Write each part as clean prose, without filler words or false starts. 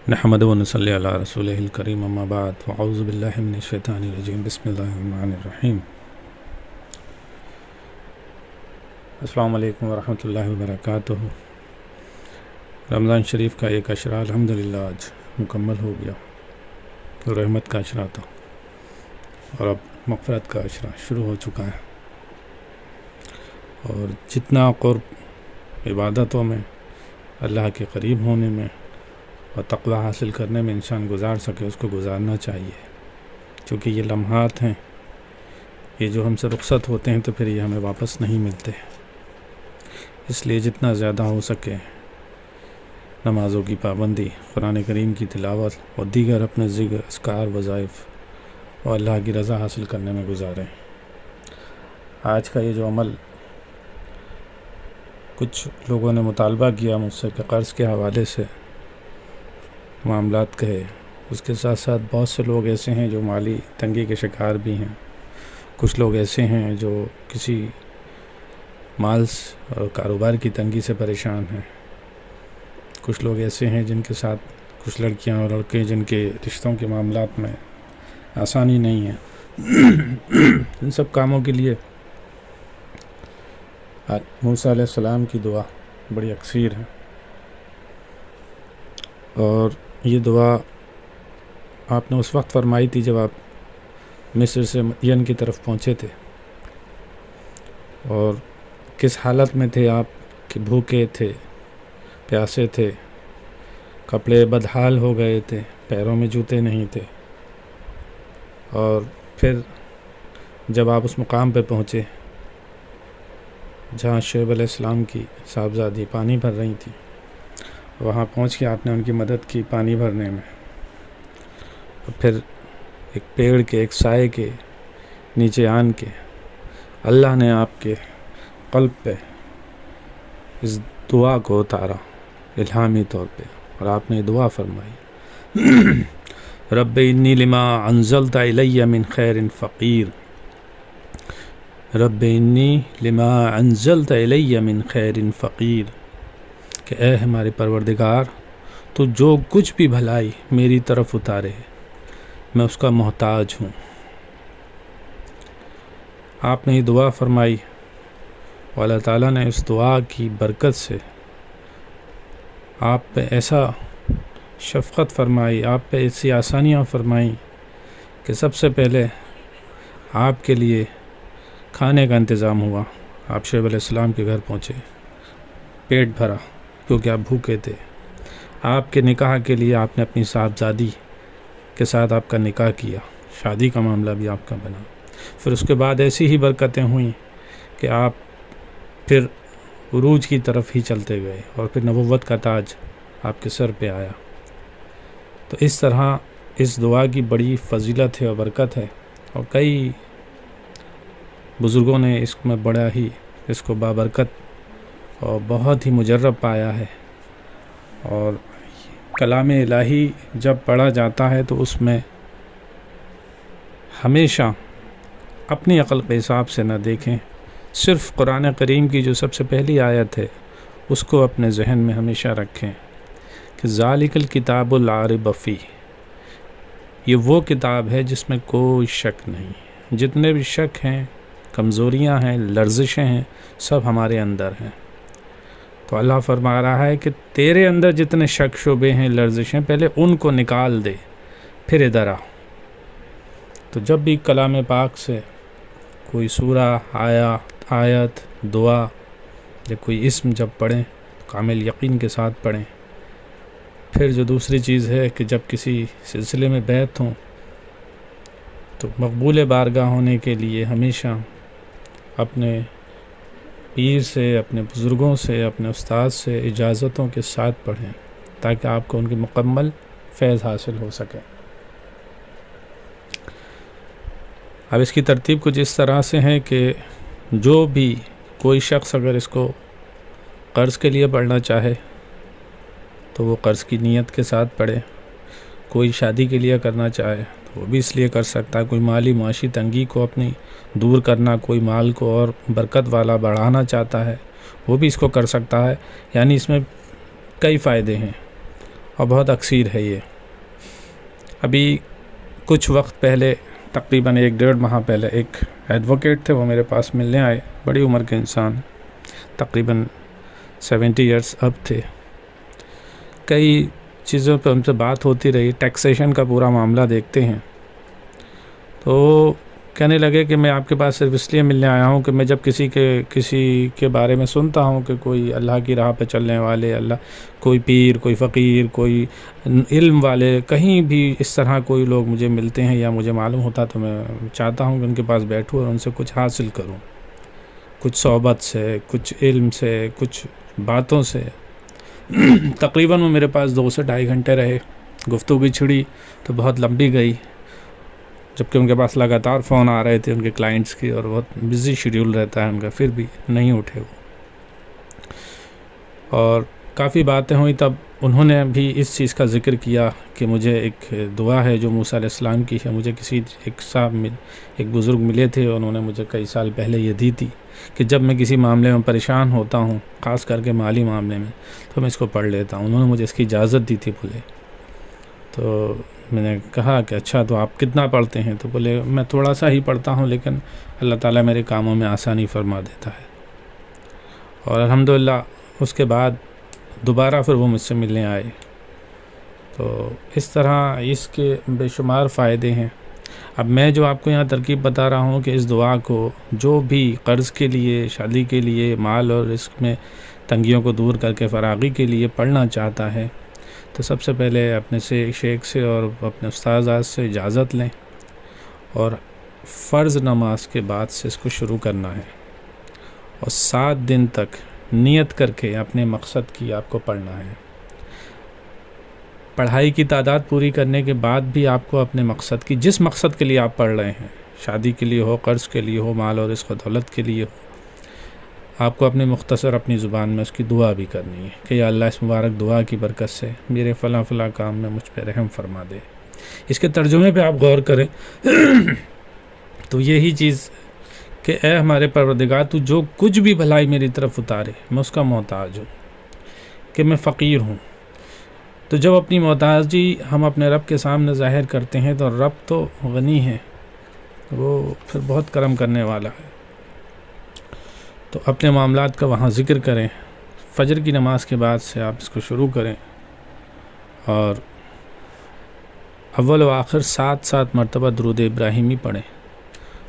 نحمد و نصلی علی رسولہ الکریم اما بعد فاعوذ باللہ من الشیطان الرجیم بسم اللہ الرحمن الرحیم۔ السلام علیکم ورحمۃ اللہ وبرکاتہ۔ رمضان شریف کا ایک عشرہ الحمدللہ آج مکمل ہو گیا، تو رحمت کا عشرہ تھا اور اب مغفرت کا عشرہ شروع ہو چکا ہے، اور جتنا قرب عبادتوں میں، اللہ کے قریب ہونے میں اور تقوی حاصل کرنے میں انسان گزار سکے اس کو گزارنا چاہیے، کیونکہ یہ لمحات ہیں، یہ جو ہم سے رخصت ہوتے ہیں تو پھر یہ ہمیں واپس نہیں ملتے۔ اس لیے جتنا زیادہ ہو سکے نمازوں کی پابندی، قرآن کریم کی تلاوت اور دیگر اپنے ذکر، اذکار، وظائف اور اللہ کی رضا حاصل کرنے میں گزاریں۔ آج کا یہ جو عمل کچھ لوگوں نے مطالبہ کیا مجھ سے کہ قرض کے حوالے سے معاملات کہے، اس کے ساتھ ساتھ بہت سے لوگ ایسے ہیں جو مالی تنگی کے شکار بھی ہیں، کچھ لوگ ایسے ہیں جو کسی مال اور کاروبار کی تنگی سے پریشان ہیں، کچھ لوگ ایسے ہیں جن کے ساتھ کچھ لڑکیاں اور لڑکے جن کے رشتوں کے معاملات میں آسانی نہیں ہے۔ ان سب کاموں کے لیے موسیٰ علیہ السلام کی دعا بڑی اکثیر ہے، اور یہ دعا آپ نے اس وقت فرمائی تھی جب آپ مصر سے مدین کی طرف پہنچے تھے، اور کس حالت میں تھے آپ کہ بھوکے تھے، پیاسے تھے، کپڑے بدحال ہو گئے تھے، پیروں میں جوتے نہیں تھے، اور پھر جب آپ اس مقام پہ پہنچے جہاں شعیب علیہ السلام کی صاحبزادی پانی بھر رہی تھی، وہاں پہنچ کے آپ نے ان کی مدد کی پانی بھرنے میں، اور پھر ایک پیڑ کے ایک سائے کے نیچے آن کے اللہ نے آپ کے قلب پہ اس دعا کو اتارا الہامی طور پہ، اور آپ نے دعا فرمائی، رب انی لما انزلت الی من خیر فقیر، رب انی لما انزلت الی من خیر فقیر، کہ اے ہمارے پروردگار تو جو کچھ بھی بھلائی میری طرف اتارے میں اس کا محتاج ہوں۔ آپ نے یہ دعا فرمائی، اور اللہ تعالیٰ نے اس دعا کی برکت سے آپ پہ ایسا شفقت فرمائی، آپ پہ ایسی آسانیاں فرمائیں کہ سب سے پہلے آپ کے لیے کھانے کا انتظام ہوا۔ آپ شعیب علیہ السلام کے گھر پہنچے، پیٹ بھرا کیونکہ آپ بھوکے تھے۔ آپ کے نکاح کے لیے آپ نے اپنی صاحبزادی کے ساتھ آپ کا نکاح کیا، شادی کا معاملہ بھی آپ کا بنا۔ پھر اس کے بعد ایسی ہی برکتیں ہوئیں کہ آپ پھر عروج کی طرف ہی چلتے گئے، اور پھر نبوت کا تاج آپ کے سر پہ آیا۔ تو اس طرح اس دعا کی بڑی فضیلت ہے اور برکت ہے، اور کئی بزرگوں نے اس میں بڑا ہی اس کو بابرکت اور بہت ہی مجرب پایا ہے۔ اور کلام الہی جب پڑھا جاتا ہے تو اس میں ہمیشہ اپنی عقل کے حساب سے نہ دیکھیں، صرف قرآن کریم کی جو سب سے پہلی آیت ہے اس کو اپنے ذہن میں ہمیشہ رکھیں کہ ذالک الکتاب لا ریب فیہ، یہ وہ کتاب ہے جس میں کوئی شک نہیں، جتنے بھی شک ہیں، کمزوریاں ہیں، لرزشیں ہیں، سب ہمارے اندر ہیں۔ تو اللہ فرما رہا ہے کہ تیرے اندر جتنے شک شبے ہیں، لرزشیں، پہلے ان کو نکال دے، پھر ادھر آ۔ تو جب بھی کلام پاک سے کوئی سورہ، آیت، دعا یا کوئی اسم جب پڑھیں تو کامل یقین کے ساتھ پڑھیں۔ پھر جو دوسری چیز ہے کہ جب کسی سلسلے میں بیعت ہوں تو مقبول بارگاہ ہونے کے لیے ہمیشہ اپنے پیر سے، اپنے بزرگوں سے، اپنے استاد سے اجازتوں کے ساتھ پڑھیں تاکہ آپ کو ان کی مکمل فیض حاصل ہو سکے۔ اب اس کی ترتیب کچھ اس طرح سے ہے کہ جو بھی کوئی شخص اگر اس کو قرض کے لیے پڑھنا چاہے تو وہ قرض کی نیت کے ساتھ پڑھے، کوئی شادی کے لیے کرنا چاہے تو وہ بھی اس لیے کر سکتا ہے، کوئی مالی معاشی تنگی کو اپنی دور کرنا، کوئی مال کو اور برکت والا بڑھانا چاہتا ہے وہ بھی اس کو کر سکتا ہے، یعنی اس میں کئی فائدے ہیں۔ اور بہت اکثیر ہے یہ. ابھی کچھ وقت پہلے تقریباً 1-1.5 ماہ پہلے ایک ایڈوکیٹ تھے، وہ میرے پاس ملنے آئے. بڑی عمر کے انسان، تقریباً 70 ایئرس اب تھے. کئی چیزوں پہ ان سے بات ہوتی رہی. ٹیکسیشن کا پورا معاملہ دیکھتے ہیں. تو کہنے لگے کہ میں آپ کے پاس صرف اس لیے ملنے آیا ہوں کہ میں جب کسی کے بارے میں سنتا ہوں کہ کوئی اللہ کی راہ پہ چلنے والے، کوئی پیر، کوئی فقیر، کوئی علم والے، کہیں بھی اس طرح کوئی لوگ مجھے ملتے ہیں یا مجھے معلوم ہوتا تو میں چاہتا ہوں کہ ان کے پاس بیٹھوں اور ان سے کچھ حاصل کروں، کچھ صحبت سے، کچھ علم سے، کچھ باتوں سے. تقریباً وہ میرے پاس 2 سے 2.5 گھنٹے رہے. گفتگو چھڑی تو بہت لمبی گئی، جبکہ ان کے پاس لگاتار فون آ رہے تھے ان کے کلائنٹس کی، اور بہت بزی شیڈیول رہتا ہے ان کا، پھر بھی نہیں اٹھے وہ. اور کافی باتیں ہوئیں. تب انہوں نے بھی اس چیز کا ذکر کیا کہ مجھے ایک دعا ہے جو موسیٰ علیہ السلام کی ہے. مجھے ایک بزرگ ملے تھے، انہوں نے مجھے کئی سال پہلے یہ دی تھی کہ جب میں کسی معاملے میں پریشان ہوتا ہوں، خاص کر کے مالی معاملے میں، تو میں اس کو پڑھ لیتا ہوں. انہوں نے مجھے اس کی اجازت دی تھی. بولے تو میں نے کہا کہ اچھا تو آپ کتنا پڑھتے ہیں؟ تو بولے میں تھوڑا سا ہی پڑھتا ہوں، لیکن اللہ تعالیٰ میرے کاموں میں آسانی فرما دیتا ہے. اور الحمدللہ اس کے بعد دوبارہ پھر وہ مجھ سے ملنے آئے. تو اس طرح اس کے بے شمار فائدے ہیں. اب میں جو آپ کو یہاں ترکیب بتا رہا ہوں کہ اس دعا کو جو بھی قرض کے لیے، شادی کے لیے، مال اور رزق میں تنگیوں کو دور کر کے فراغی کے لیے پڑھنا چاہتا ہے، تو سب سے پہلے اپنے شیخ سے اور اپنے استاذ سے اجازت لیں، اور فرض نماز کے بعد سے اس کو شروع کرنا ہے، اور 7 دن تک نیت کر کے اپنے مقصد کی آپ کو پڑھنا ہے. پڑھائی کی تعداد پوری کرنے کے بعد بھی آپ کو اپنے مقصد کی، جس مقصد کے لیے آپ پڑھ رہے ہیں، شادی کے لیے ہو، قرض کے لیے ہو، مال اور رزق و دولت کے لیے ہو، آپ کو اپنے مختصر اپنی زبان میں اس کی دعا بھی کرنی ہے کہ یا اللہ اس مبارک دعا کی برکت سے میرے فلاں فلاں کام میں مجھ پہ رحم فرما دے. اس کے ترجمے پہ آپ غور کریں تو یہی چیز کہ اے ہمارے پروردگار، تو جو کچھ بھی بھلائی میری طرف اتارے میں اس کا محتاج ہوں، کہ میں فقیر ہوں. تو جب اپنی محتاجی ہم اپنے رب کے سامنے ظاہر کرتے ہیں تو رب تو غنی ہے، وہ پھر بہت کرم کرنے والا ہے. تو اپنے معاملات کا وہاں ذکر کریں. فجر کی نماز کے بعد سے آپ اس کو شروع کریں، اور اول و آخر 7 مرتبہ درود ابراہیمی پڑھیں،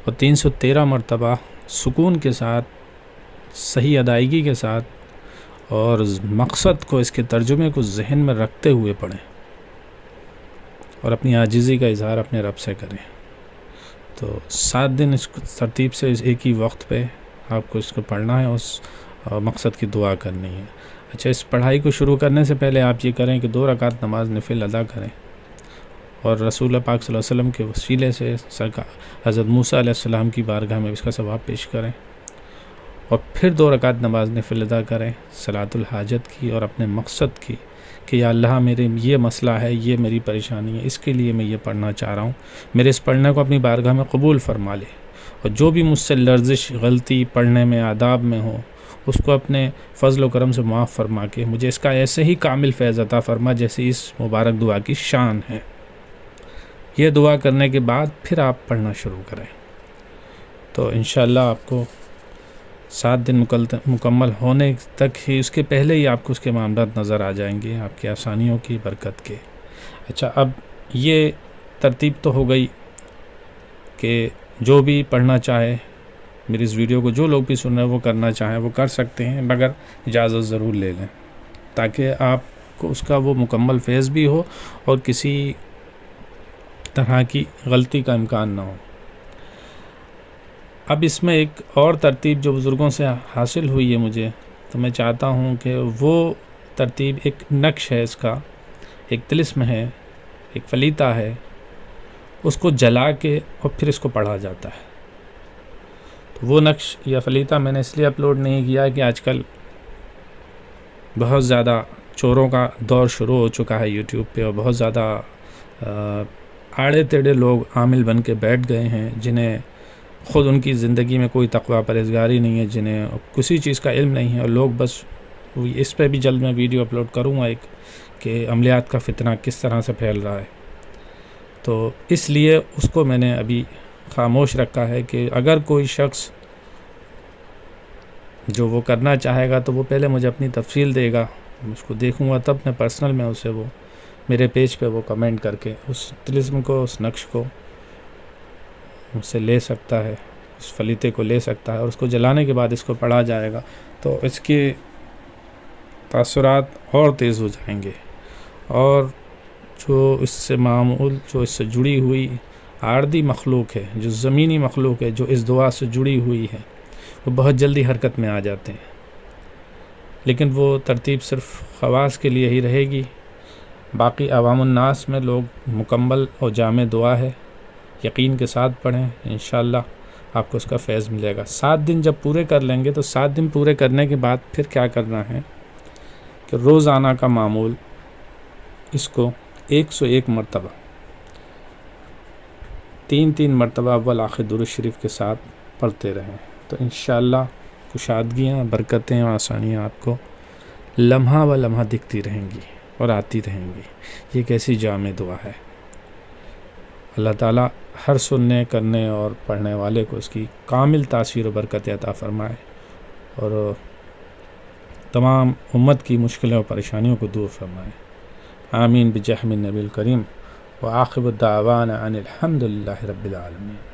اور 313 مرتبہ سکون کے ساتھ، صحیح ادائیگی کے ساتھ، اور مقصد کو، اس کے ترجمے کو ذہن میں رکھتے ہوئے پڑھیں، اور اپنی عاجزی کا اظہار اپنے رب سے کریں. تو 7 دن اس ترتیب سے ایک ہی وقت پہ آپ کو اس کو پڑھنا ہے، اس مقصد کی دعا کرنی ہے. اچھا، اس پڑھائی کو شروع کرنے سے پہلے آپ یہ کریں کہ 2 رکعت نماز نفل ادا کریں، اور رسول پاک صلی اللہ علیہ وسلم کے وسیلے سے حضرت موسیٰ علیہ السلام کی بارگاہ میں اس کا ثواب پیش کریں، اور پھر 2 رکعت نماز نفل ادا کریں صلاۃ الحاجت کی اور اپنے مقصد کی کہ یا اللہ میرے یہ مسئلہ ہے، یہ میری پریشانی ہے، اس کے لیے میں یہ پڑھنا چاہ رہا ہوں، میرے اس پڑھنے کو اپنی بارگاہ میں قبول فرما لے، اور جو بھی مجھ سے لرزش، غلطی پڑھنے میں، آداب میں ہو، اس کو اپنے فضل و کرم سے معاف فرما کے مجھے اس کا ایسے ہی کامل فیض عطا فرما جیسے اس مبارک دعا کی شان ہے. یہ دعا کرنے کے بعد پھر آپ پڑھنا شروع کریں، تو انشاءاللہ آپ کو 7 دن مکمل ہونے تک ہی، اس کے پہلے ہی آپ کو اس کے معاملات نظر آ جائیں گے، آپ کی آسانیوں کی برکت کے. اچھا، اب یہ ترتیب تو ہو گئی کہ جو بھی پڑھنا چاہے، میری اس ویڈیو کو جو لوگ بھی سن رہے ہیں وہ کرنا چاہیں وہ کر سکتے ہیں، مگر اجازت ضرور لے لیں تاکہ آپ کو اس کا وہ مکمل فیض بھی ہو اور کسی طرح کی غلطی کا امکان نہ ہو. اب اس میں ایک اور ترتیب جو بزرگوں سے حاصل ہوئی ہے مجھے، تو میں چاہتا ہوں کہ وہ ترتیب، ایک نقش ہے اس کا، ایک طلسم ہے، ایک فلیطہ ہے، اس کو جلا کے اور پھر اس کو پڑھا جاتا ہے. تو وہ نقش یا فلیطہ میں نے اس لیے اپلوڈ نہیں کیا کہ آج کل بہت زیادہ چوروں کا دور شروع ہو چکا ہے یوٹیوب پہ، اور بہت زیادہ آڑے ٹیڑے لوگ عامل بن کے بیٹھ گئے ہیں، جنہیں خود ان کی زندگی میں کوئی تقویٰ پرہیزگاری نہیں ہے، جنہیں کسی چیز کا علم نہیں ہے، اور لوگ بس اس پہ بھی جلد میں ویڈیو اپلوڈ کروں گا ایک کہ عملیات کا فتنہ کس طرح سے پھیل رہا ہے. تو اس لیے اس کو میں نے ابھی خاموش رکھا ہے کہ اگر کوئی شخص جو وہ کرنا چاہے گا تو وہ پہلے مجھے اپنی تفصیل دے گا، اس کو دیکھوں گا، تب میں پرسنل میں اسے وہ میرے پیج پہ وہ کمنٹ کر کے اس طلسم کو، اس نقش کو مجھ سے لے سکتا ہے، اس فلیتے کو لے سکتا ہے، اور اس کو جلانے کے بعد اس کو پڑھا جائے گا تو اس کے تاثرات اور تیز ہو جائیں گے. اور جو اس سے معمول، جو اس سے جڑی ہوئی عارضی مخلوق ہے، جو زمینی مخلوق ہے، جو اس دعا سے جڑی ہوئی ہے، وہ بہت جلدی حرکت میں آ جاتے ہیں. لیکن وہ ترتیب صرف خواص کے لیے ہی رہے گی. باقی عوام الناس میں لوگ مکمل اور جامع دعا ہے، یقین کے ساتھ پڑھیں، انشاءاللہ آپ کو اس کا فیض ملے گا. 7 دن جب پورے کر لیں گے تو 7 دن پورے کرنے کے بعد پھر کیا کرنا ہے کہ روزانہ کا معمول اس کو 101 مرتبہ 3 مرتبہ اول آخر درود شریف کے ساتھ پڑھتے رہیں تو انشاءاللہ کشادگیاں، برکتیں اور آسانیاں آپ کو لمحہ و لمحہ دکھتی رہیں گی اور آتی رہیں گی. یہ ایک ایسی جامع دعا ہے. اللہ تعالیٰ ہر سننے، کرنے اور پڑھنے والے کو اس کی کامل تاثیر و برکت عطا فرمائے اور تمام امت کی مشکلوں اور پریشانیوں کو دور فرمائے. آمین بجاہ النبی الکریم. وآخر الدعوانا ان الحمد للہ رب العالمین.